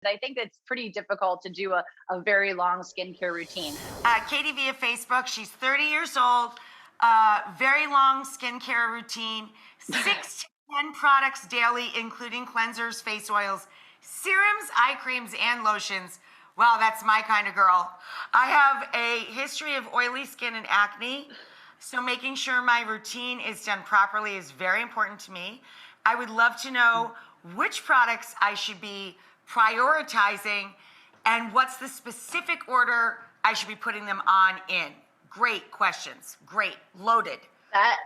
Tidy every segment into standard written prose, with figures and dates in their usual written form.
I think it's pretty difficult to do a very long skincare routine. Katie via Facebook, she's 30 years old, very long skincare routine, 6 to 10 products daily, including cleansers, face oils, serums, eye creams, and lotions. Wow, that's my kind of girl. I have a history of oily skin and acne, so making sure my routine is done properly is very important to me. I would love to know which products I should be prioritizing and what's the specific order I should be putting them on in. Great questions. Great. Loaded.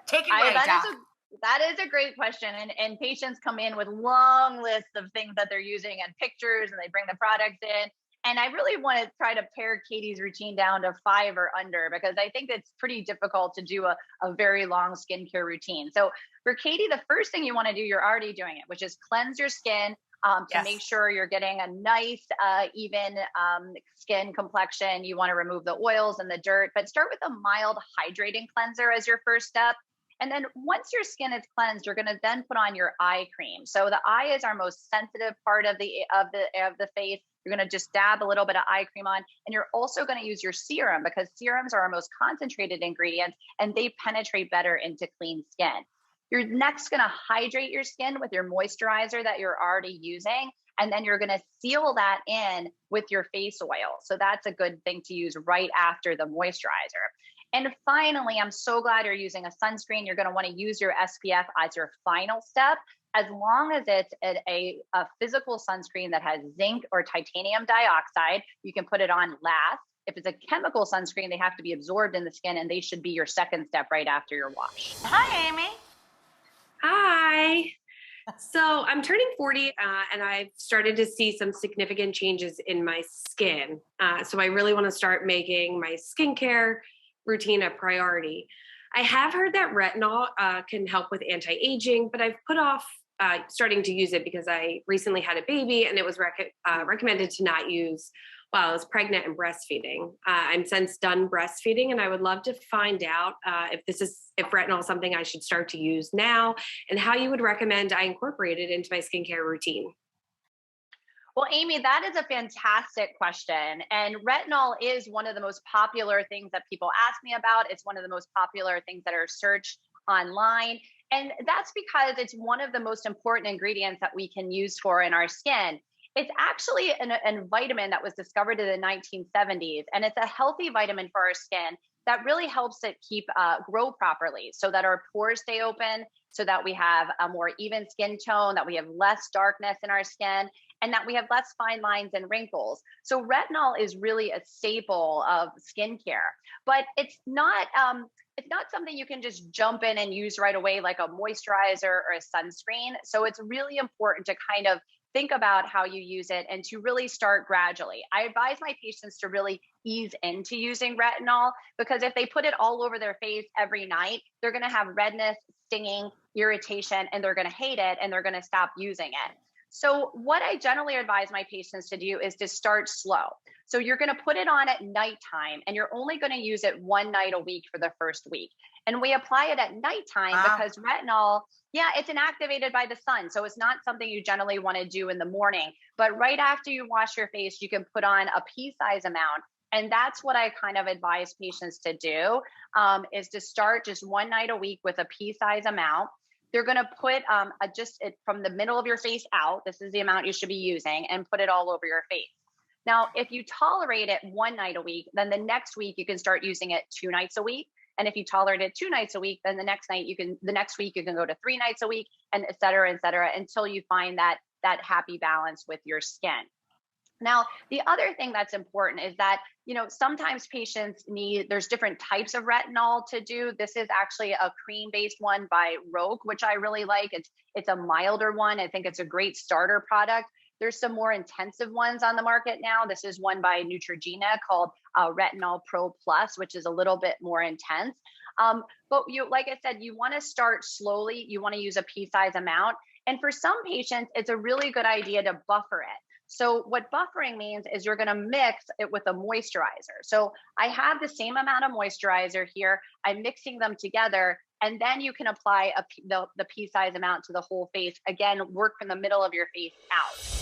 Take it away, Doc. That is a great question. And patients come in with long lists of things that they're using and pictures, and they bring the products in. And I really want to try to pare Katie's routine down to 5 or under, because I think it's pretty difficult to do a very long skincare routine. So for Katie, the first thing you want to do, you're already doing it, which is cleanse your skin to make sure you're getting a nice, even skin complexion. You want to remove the oils and the dirt, but start with a mild hydrating cleanser as your first step. And then once your skin is cleansed, you're going to then put on your eye cream. So the eye is our most sensitive part of the face. You're going to just dab a little bit of eye cream on, and you're also going to use your serum, because serums are our most concentrated ingredients and they penetrate better into clean skin. You're next going to hydrate your skin with your moisturizer that you're already using, and then you're going to seal that in with your face oil. So that's a good thing to use right after the moisturizer. And finally, I'm so glad you're using a sunscreen. You're going to want to use your SPF as your final step, as long as it's a physical sunscreen that has zinc or titanium dioxide. You can put it on last. If it's a chemical sunscreen, they have to be absorbed in the skin, and they should be your second step right after your wash. Hi, Amy. Hi. So I'm turning 40 and I've started to see some significant changes in my skin. So I really want to start making my skincare routine a priority. I have heard that retinol can help with anti-aging, but I've put off starting to use it because I recently had a baby, and it was recommended to not use while I was pregnant and breastfeeding. I'm since done breastfeeding, and I would love to find out if retinol is something I should start to use now, and how you would recommend I incorporate it into my skincare routine. Well, Amy, that is a fantastic question. And retinol is one of the most popular things that people ask me about. It's one of the most popular things that are searched online. And that's because it's one of the most important ingredients that we can use in our skin. It's actually a vitamin that was discovered in the 1970s, and it's a healthy vitamin for our skin that really helps it grow properly, so that our pores stay open, so that we have a more even skin tone, that we have less darkness in our skin, and that we have less fine lines and wrinkles. So retinol is really a staple of skincare, but it's not something you can just jump in and use right away like a moisturizer or a sunscreen. So it's really important to kind of think about how you use it and to really start gradually. I advise my patients to really ease into using retinol, because if they put it all over their face every night, they're going to have redness, stinging, irritation, and they're going to hate it, and they're going to stop using it. So what I generally advise my patients to do is to start slow. So you're going to put it on at nighttime, and you're only going to use it one night a week for the first week. And we apply it at nighttime because retinol, it's inactivated by the sun. So it's not something you generally want to do in the morning. But right after you wash your face, you can put on a pea-size amount. And that's what I kind of advise patients to do, is to start just one night a week with a pea-size amount. They're going to put from the middle of your face out. This is the amount you should be using, and put it all over your face. Now, if you tolerate it one night a week, then the next week you can start using it 2 nights a week. And if you tolerate it 2 nights a week, then the next week you can go to 3 nights a week, and et cetera, until you find that happy balance with your skin. Now, the other thing that's important is that, sometimes patients there's different types of retinol to do. This is actually a cream-based one by Rach, which I really like. It's a milder one. I think it's a great starter product. There's some more intensive ones on the market now. This is one by Neutrogena called Retinol Pro Plus, which is a little bit more intense. But like I said, you want to start slowly. You want to use a pea-size amount. And for some patients, it's a really good idea to buffer it. So what buffering means is you're going to mix it with a moisturizer. So I have the same amount of moisturizer here. I'm mixing them together, and then you can apply the pea-size amount to the whole face. Again, work from the middle of your face out.